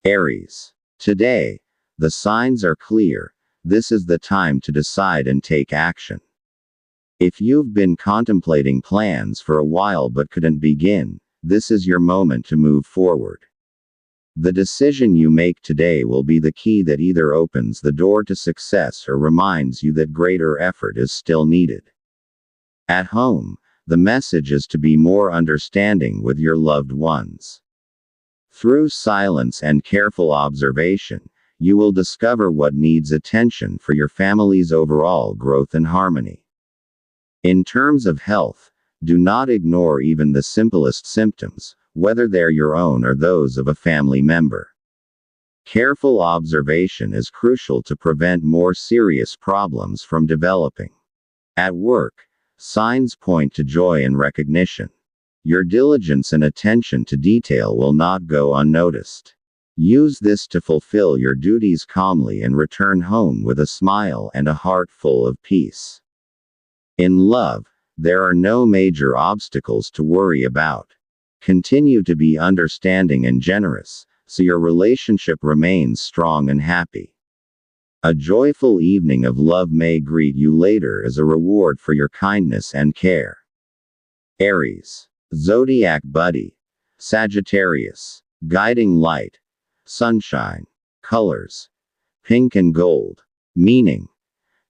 Aries. Today, the signs are clear. This is the time to decide and take action. If you've been contemplating plans for a while but couldn't begin, this is your moment to move forward. The decision you make today will be the key that either opens the door to success or reminds you that greater effort is still needed. At home, the message is to be more understanding with your loved ones. Through silence and careful observation, you will discover what needs attention for your family's overall growth and harmony. In terms of health, do not ignore even the simplest symptoms, whether they're your own or those of a family member. Careful observation is crucial to prevent more serious problems from developing. At work, signs point to joy and recognition. Your diligence and attention to detail will not go unnoticed. Use this to fulfill your duties calmly and return home with a smile and a heart full of peace. In love, there are no major obstacles to worry about. Continue to be understanding and generous, so your relationship remains strong and happy. A joyful evening of love may greet you later as a reward for your kindness and care. Aries. Zodiac buddy. Sagittarius. Guiding light. Sunshine. Colors. Pink and gold. Meaning.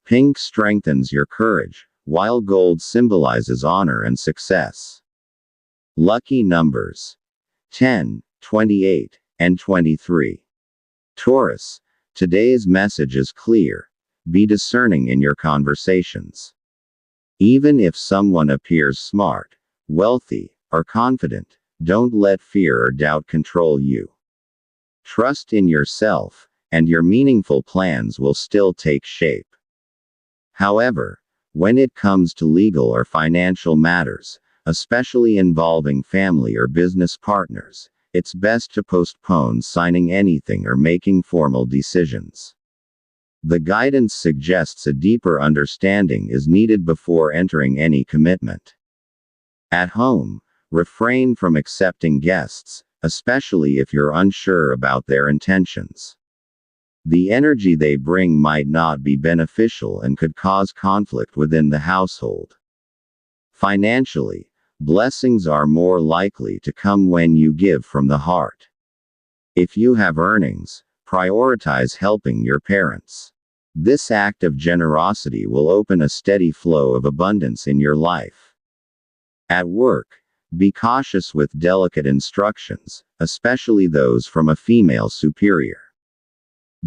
Pink strengthens your courage, while gold symbolizes honor and success. Lucky numbers. 10, 28, and 23. Taurus. Today's message is clear. Be discerning in your conversations. Even if someone appears smart, wealthy, or confident, don't let fear or doubt control you. Trust in yourself, and your meaningful plans will still take shape. However, when it comes to legal or financial matters, especially involving family or business partners, it's best to postpone signing anything or making formal decisions. The guidance suggests a deeper understanding is needed before entering any commitment. At home, refrain from accepting guests, especially if you're unsure about their intentions. The energy they bring might not be beneficial and could cause conflict within the household. Financially, blessings are more likely to come when you give from the heart. If you have earnings, prioritize helping your parents. This act of generosity will open a steady flow of abundance in your life. At work, be cautious with delicate instructions, especially those from a female superior.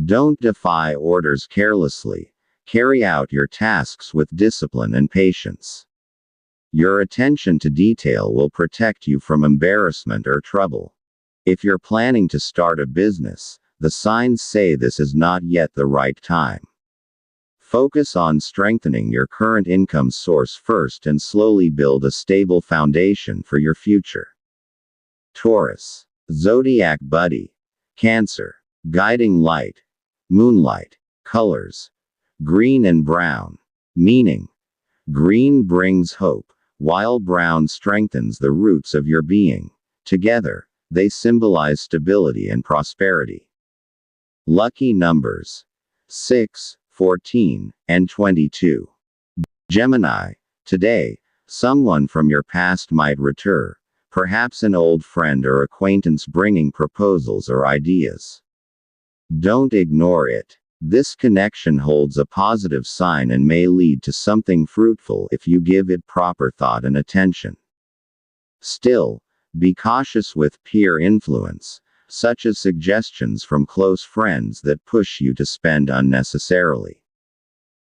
Don't defy orders carelessly. Carry out your tasks with discipline and patience. Your attention to detail will protect you from embarrassment or trouble. If you're planning to start a business, the signs say this is not yet the right time. Focus on strengthening your current income source first and slowly build a stable foundation for your future. Taurus. Zodiac buddy. Cancer. Guiding light. Moonlight. Colors. Green and brown. Meaning. Green brings hope, while brown strengthens the roots of your being. Together, they symbolize stability and prosperity. Lucky numbers. 6, 14, and 22. Gemini. Today, someone from your past might return, perhaps an old friend or acquaintance bringing proposals or ideas. Don't ignore it. This connection holds a positive sign and may lead to something fruitful if you give it proper thought and attention. Still, be cautious with peer influence, such as suggestions from close friends that push you to spend unnecessarily.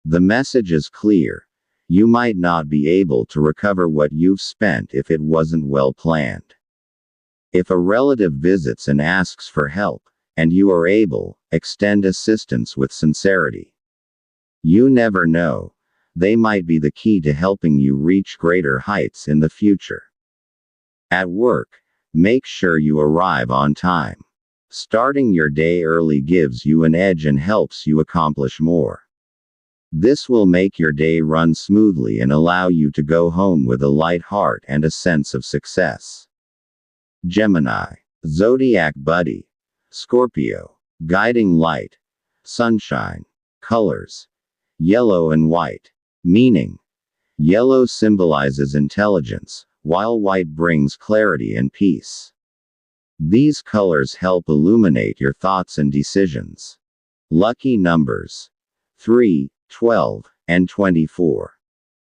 The message is clear. You might not be able to recover what you've spent if it wasn't well planned. If a relative visits and asks for help, and you are able, extend assistance with sincerity. You never know. They might be the key to helping you reach greater heights in the future. At work, make sure you arrive on time. Starting your day early gives you an edge and helps you accomplish more. This will make your day run smoothly and allow you to go home with a light heart and a sense of success. Gemini. Zodiac buddy. Scorpio. Guiding light. Sunshine. Colors. Yellow and white. Meaning. Yellow symbolizes intelligence, while white brings clarity and peace. These colors help illuminate your thoughts and decisions. Lucky numbers. 3, 12, and 24.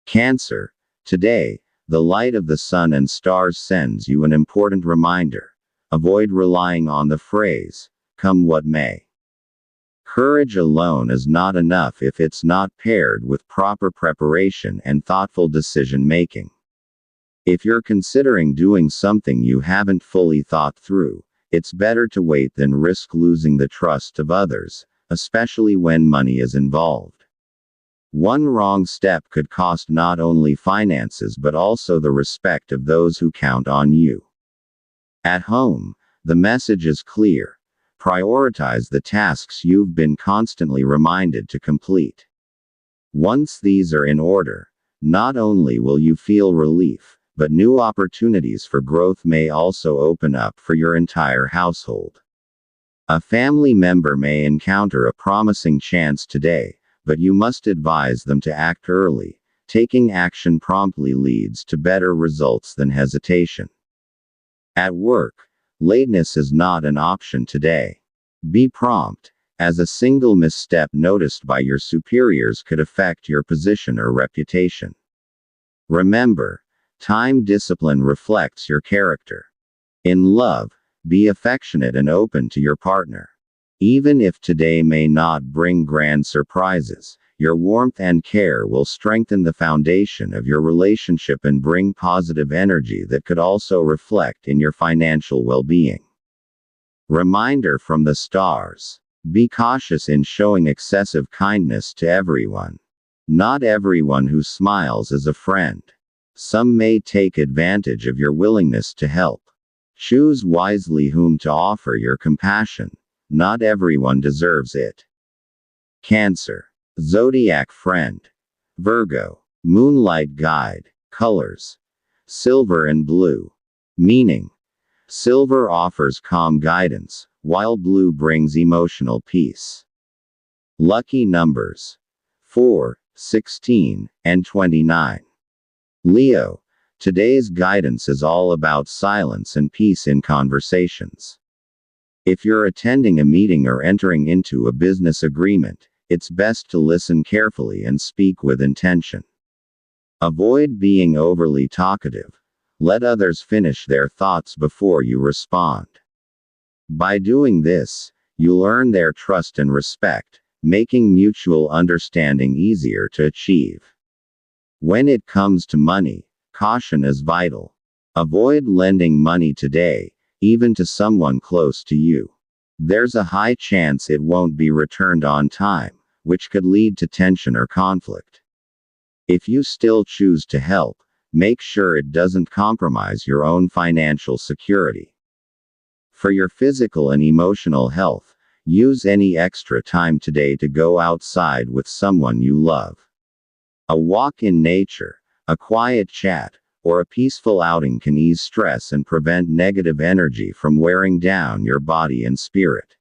Cancer. Today, the light of the sun and stars sends you an important reminder. Avoid relying on the phrase, "come what may." Courage alone is not enough if it's not paired with proper preparation and thoughtful decision making. If you're considering doing something you haven't fully thought through, it's better to wait than risk losing the trust of others, especially when money is involved. One wrong step could cost not only finances but also the respect of those who count on you. At home, the message is clear. Prioritize the tasks you've been constantly reminded to complete. Once these are in order, not only will you feel relief, but new opportunities for growth may also open up for your entire household. A family member may encounter a promising chance today, but you must advise them to act early. Taking action promptly leads to better results than hesitation. At work, lateness is not an option today. Be prompt, as a single misstep noticed by your superiors could affect your position or reputation. Remember, time discipline reflects your character. In love, be affectionate and open to your partner. Even if today may not bring grand surprises, your warmth and care will strengthen the foundation of your relationship and bring positive energy that could also reflect in your financial well-being. Reminder from the stars. Be cautious in showing excessive kindness to everyone. Not everyone who smiles is a friend. Some may take advantage of your willingness to help. Choose wisely whom to offer your compassion. Not everyone deserves it. Cancer. Zodiac friend. Virgo. Moonlight guide. Colors. Silver and blue. Meaning. Silver offers calm guidance, while blue brings emotional peace. Lucky numbers. 4, 16, and 29. Leo. Today's guidance is all about silence and peace in conversations. If you're attending a meeting or entering into a business agreement, it's best to listen carefully and speak with intention. Avoid being overly talkative. Let others finish their thoughts before you respond. By doing this, you'll earn their trust and respect, making mutual understanding easier to achieve. When it comes to money, caution is vital. Avoid lending money today, even to someone close to you. There's a high chance it won't be returned on time, which could lead to tension or conflict. If you still choose to help, make sure it doesn't compromise your own financial security. For your physical and emotional health, use any extra time today to go outside with someone you love. A walk in nature, a quiet chat, or a peaceful outing can ease stress and prevent negative energy from wearing down your body and spirit.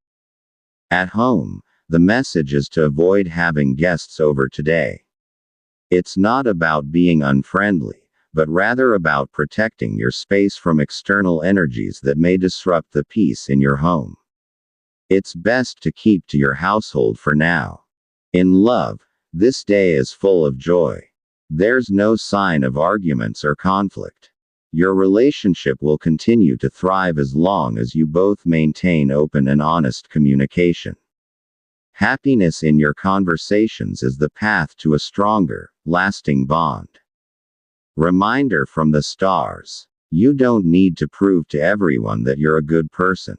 At home, the message is to avoid having guests over today. It's not about being unfriendly, but rather about protecting your space from external energies that may disrupt the peace in your home. It's best to keep to your household for now. In love, this day is full of joy. There's no sign of arguments or conflict. Your relationship will continue to thrive as long as you both maintain open and honest communication. Happiness in your conversations is the path to a stronger, lasting bond. Reminder from the stars. You don't need to prove to everyone that you're a good person.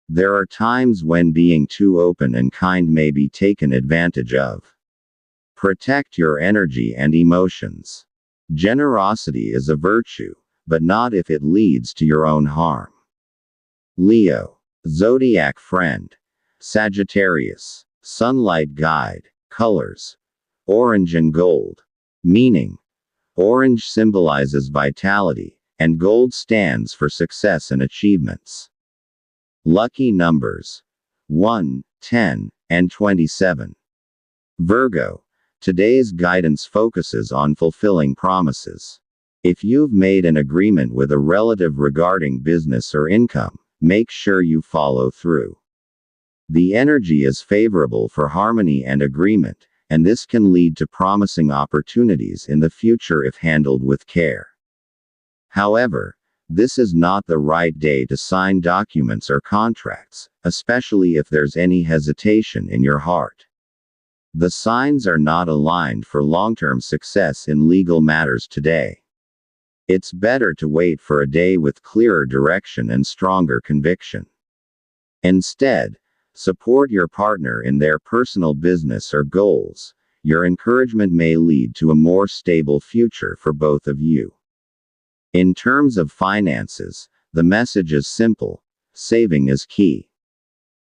There are times when being too open and kind may be taken advantage of. Protect your energy and emotions. Generosity is a virtue, but not if it leads to your own harm. Leo. Zodiac friend. Sagittarius. Sunlight guide. Colors. Orange and gold. Meaning. Orange symbolizes vitality, and gold stands for success and achievements. Lucky numbers 1, 10, and 27. Virgo. Today's guidance focuses on fulfilling promises. If you've made an agreement with a relative regarding business or income, make sure you follow through. The energy is favorable for harmony and agreement, and this can lead to promising opportunities in the future if handled with care. However, this is not the right day to sign documents or contracts, especially if there's any hesitation in your heart. The signs are not aligned for long-term success in legal matters today. It's better to wait for a day with clearer direction and stronger conviction. Instead, support your partner in their personal business or goals. Your encouragement may lead to a more stable future for both of you. In terms of finances, the message is simple: saving is key.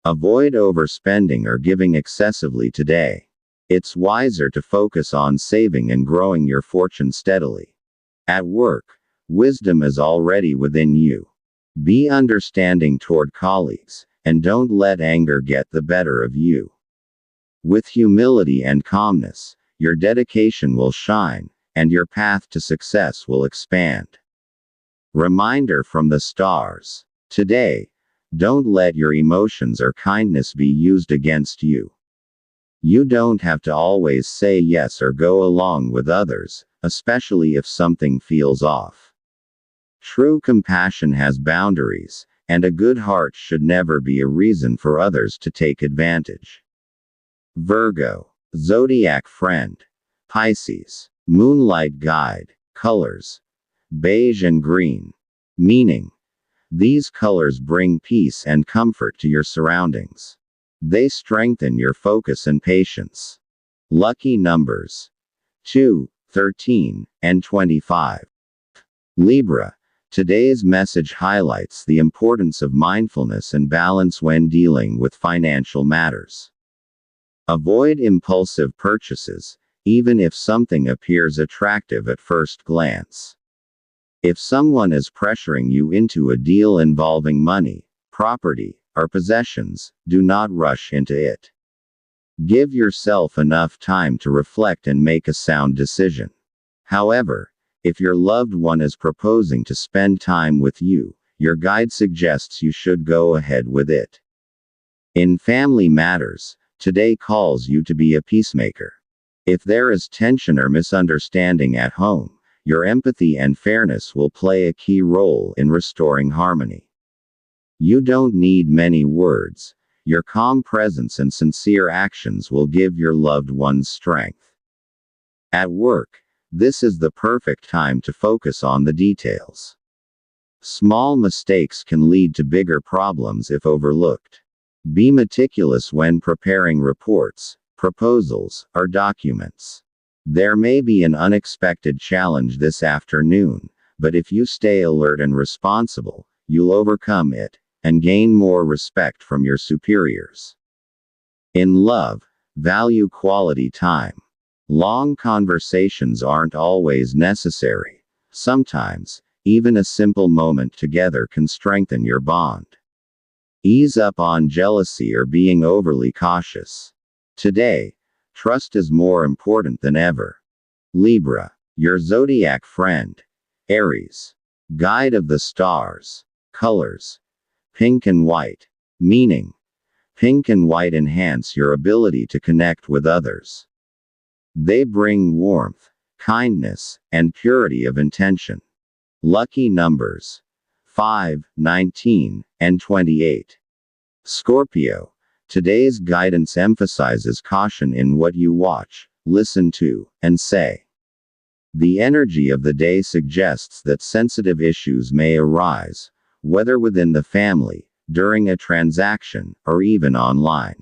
Avoid overspending or giving excessively today. It's wiser to focus on saving and growing your fortune steadily. At work, wisdom is already within you. Be understanding toward colleagues, and don't let anger get the better of you. With humility and calmness, your dedication will shine, and your path to success will expand. Reminder from the stars. Today, don't let your emotions or kindness be used against you. You don't have to always say yes or go along with others, especially if something feels off. True compassion has boundaries, and a good heart should never be a reason for others to take advantage. Virgo. Zodiac friend. Pisces. Moonlight guide. Colors: beige and green. Meaning: these colors bring peace and comfort to your surroundings. They strengthen your focus and patience. Lucky numbers 2, 13, and 25. Libra. Today's message highlights the importance of mindfulness and balance when dealing with financial matters. Avoid impulsive purchases, even if something appears attractive at first glance. If someone is pressuring you into a deal involving money, property, or possessions, do not rush into it. Give yourself enough time to reflect and make a sound decision. However, if your loved one is proposing to spend time with you, your guide suggests you should go ahead with it. In family matters, today calls you to be a peacemaker. If there is tension or misunderstanding at home, your empathy and fairness will play a key role in restoring harmony. You don't need many words. Your calm presence and sincere actions will give your loved ones strength. At work, this is the perfect time to focus on the details. Small mistakes can lead to bigger problems if overlooked. Be meticulous when preparing reports, proposals, or documents. There may be an unexpected challenge this afternoon, but if you stay alert and responsible, you'll overcome it and gain more respect from your superiors. In love, value quality time. Long conversations aren't always necessary. Sometimes, even a simple moment together can strengthen your bond. Ease up on jealousy or being overly cautious. Today, trust is more important than ever. Libra. Your zodiac friend. Aries. Guide of the stars. Colors: pink and white. Meaning: pink and white enhance your ability to connect with others. They bring warmth, kindness, and purity of intention. Lucky numbers 5, 19, and 28. Scorpio. Today's guidance emphasizes caution in what you watch, listen to, and say. The energy of the day suggests that sensitive issues may arise, whether within the family, during a transaction, or even online.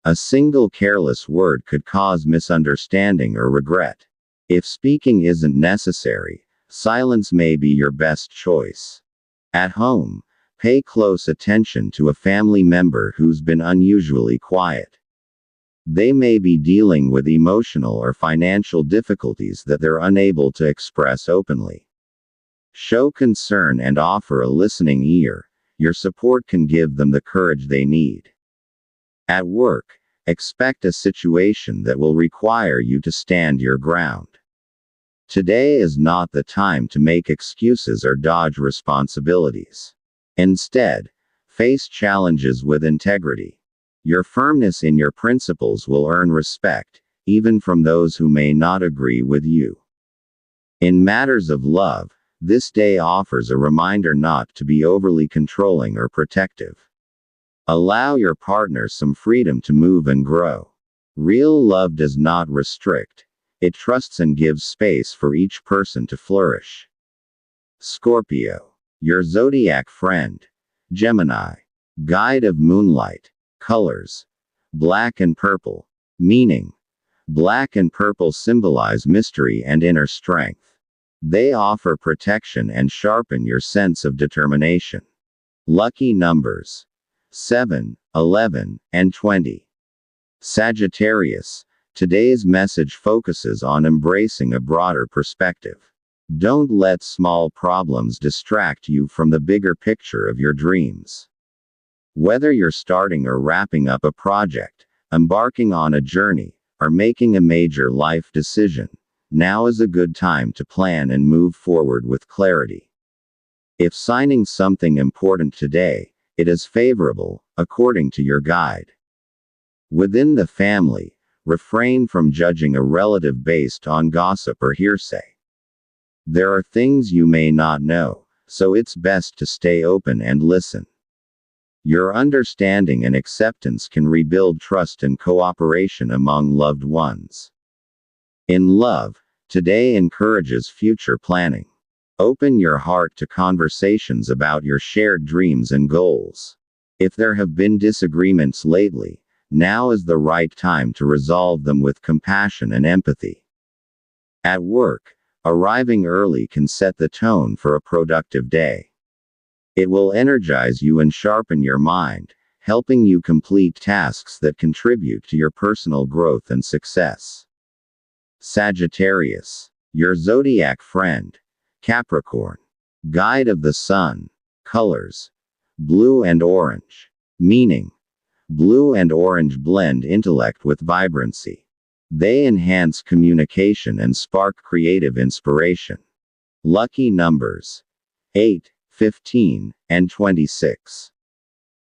A single careless word could cause misunderstanding or regret. If speaking isn't necessary, silence may be your best choice. At home, pay close attention to a family member who's been unusually quiet. They may be dealing with emotional or financial difficulties that they're unable to express openly. Show concern and offer a listening ear. Your support can give them the courage they need. At work, expect a situation that will require you to stand your ground. Today is not the time to make excuses or dodge responsibilities. Instead, face challenges with integrity. Your firmness in your principles will earn respect, even from those who may not agree with you. In matters of love, this day offers a reminder not to be overly controlling or protective. Allow your partner some freedom to move and grow. Real love does not restrict. It trusts and gives space for each person to flourish. Scorpio. Your zodiac friend. Gemini. Guide of moonlight. Colors. Black and purple. Meaning. Black and purple symbolize mystery and inner strength. They offer protection and sharpen your sense of determination. Lucky numbers. 7, 11, and 20. Sagittarius. Today's message focuses on embracing a broader perspective. Don't let small problems distract you from the bigger picture of your dreams. Whether you're starting or wrapping up a project, embarking on a journey, or making a major life decision, now is a good time to plan and move forward with clarity. If signing something important today, it is favorable, according to your guide. Within the family, refrain from judging a relative based on gossip or hearsay. There are things you may not know, so it's best to stay open and listen. Your understanding and acceptance can rebuild trust and cooperation among loved ones. In love, today encourages future planning. Open your heart to conversations about your shared dreams and goals. If there have been disagreements lately, now is the right time to resolve them with compassion and empathy. At work, arriving early can set the tone for a productive day. It will energize you and sharpen your mind, helping you complete tasks that contribute to your personal growth and success. Sagittarius. Your zodiac friend. Capricorn. Guide of the sun. Colors. Blue and orange. Meaning. Blue and orange blend intellect with vibrancy. They enhance communication and spark creative inspiration. Lucky numbers. 8, 15, and 26.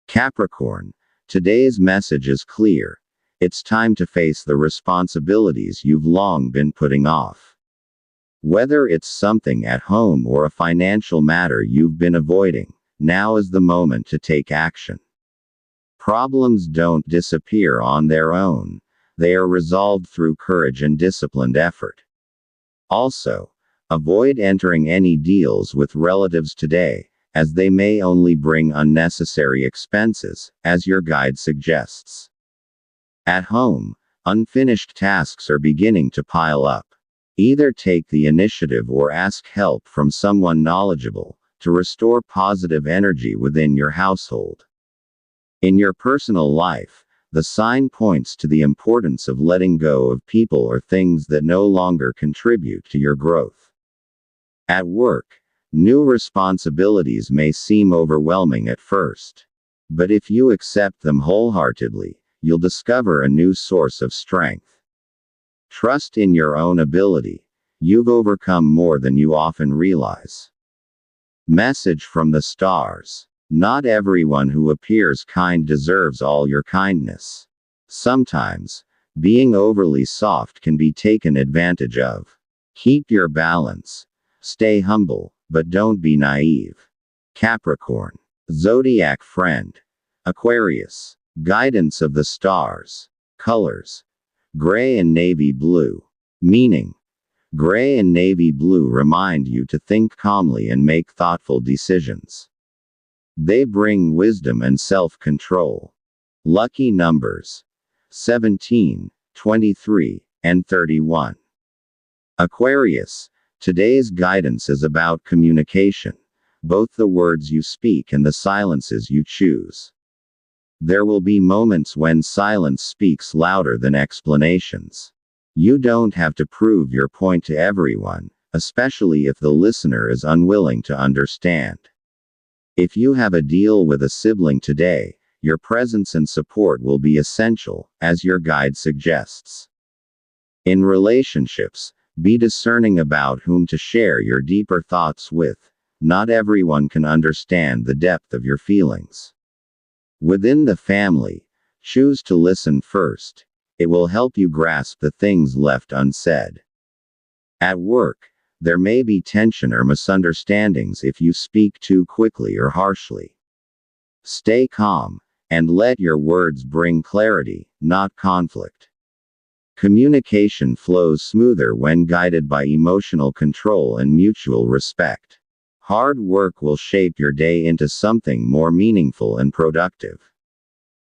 Capricorn. Today's message is clear. It's time to face the responsibilities you've long been putting off. Whether it's something at home or a financial matter you've been avoiding, now is the moment to take action. Problems don't disappear on their own. They are resolved through courage and disciplined effort. Also, avoid entering any deals with relatives today, as they may only bring unnecessary expenses, as your guide suggests. At home, unfinished tasks are beginning to pile up. Either take the initiative or ask help from someone knowledgeable, to restore positive energy within your household. In your personal life, the sign points to the importance of letting go of people or things that no longer contribute to your growth. At work, new responsibilities may seem overwhelming at first. But if you accept them wholeheartedly, you'll discover a new source of strength. Trust in your own ability. You've overcome more than you often realize. Message from the stars. Not everyone who appears kind deserves all your kindness. Sometimes, being overly soft can be taken advantage of. Keep your balance. Stay humble, but don't be naive. Capricorn. Zodiac friend. Aquarius. Guidance of the stars. Colors. Gray and navy blue. Meaning. Gray and navy blue remind you to think calmly and make thoughtful decisions. They bring wisdom and self-control. Lucky numbers. 17, 23, and 31. Aquarius. Today's guidance is about communication, both the words you speak and the silences you choose. There will be moments when silence speaks louder than explanations. You don't have to prove your point to everyone, especially if the listener is unwilling to understand. If you have a deal with a sibling today, your presence and support will be essential, as your guide suggests. In relationships, be discerning about whom to share your deeper thoughts with. Not everyone can understand the depth of your feelings. Within the family, choose to listen first. It will help you grasp the things left unsaid. At work, there may be tension or misunderstandings if you speak too quickly or harshly. Stay calm, and let your words bring clarity, not conflict. Communication flows smoother when guided by emotional control and mutual respect. Hard work will shape your day into something more meaningful and productive.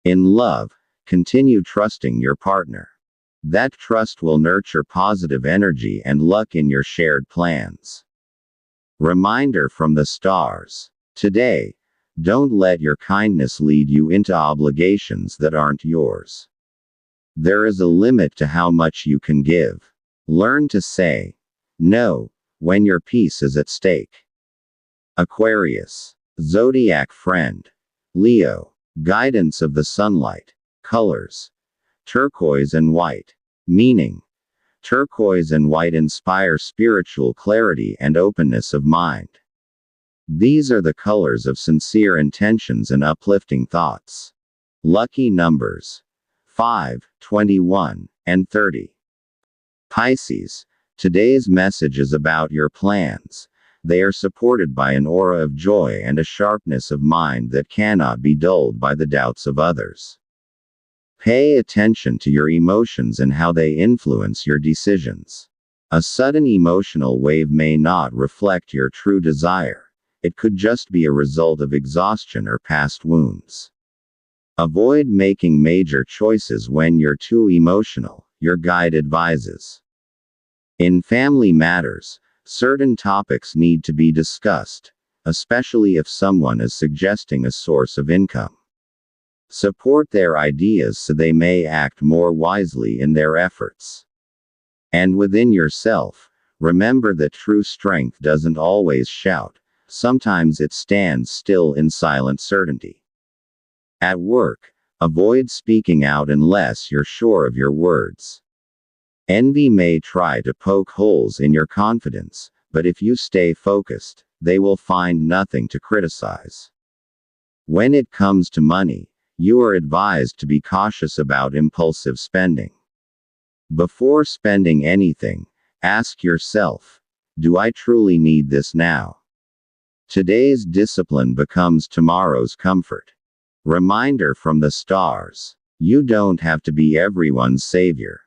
In love, continue trusting your partner. That trust will nurture positive energy and luck in your shared plans. Reminder from the stars. Today, don't let your kindness lead you into obligations that aren't yours. There is a limit to how much you can give. Learn to say no when your peace is at stake. Aquarius. Zodiac friend. Leo. Guidance of the sunlight. Colors. Turquoise and white. Meaning. Turquoise and white inspire spiritual clarity and openness of mind. These are the colors of sincere intentions and uplifting thoughts. Lucky numbers. 5, 21, and 30. Pisces. Today's message is about your plans. They are supported by an aura of joy and a sharpness of mind that cannot be dulled by the doubts of others. Pay attention to your emotions and how they influence your decisions. A sudden emotional wave may not reflect your true desire. It could just be a result of exhaustion or past wounds. Avoid making major choices when you're too emotional, your guide advises. In family matters, certain topics need to be discussed, especially if someone is suggesting a source of income. Support their ideas so they may act more wisely in their efforts. And within yourself, remember that true strength doesn't always shout, sometimes it stands still in silent certainty. At work, avoid speaking out unless you're sure of your words. Envy may try to poke holes in your confidence, but if you stay focused, they will find nothing to criticize. When it comes to money, you are advised to be cautious about impulsive spending. Before spending anything, ask yourself, do I truly need this now? Today's discipline becomes tomorrow's comfort. Reminder from the stars. You don't have to be everyone's savior.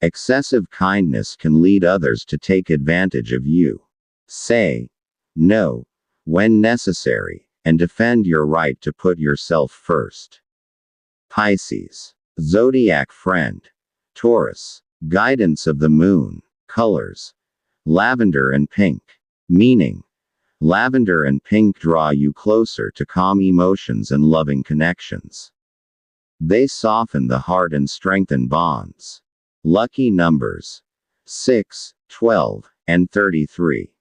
Excessive kindness can lead others to take advantage of you. Say no when necessary, and defend your right to put yourself first. Pisces. Zodiac friend. Taurus. Guidance of the moon. Colors. Lavender and pink. Meaning. Lavender and pink draw you closer to calm emotions and loving connections. They soften the heart and strengthen bonds. Lucky numbers. 6, 12, and 33.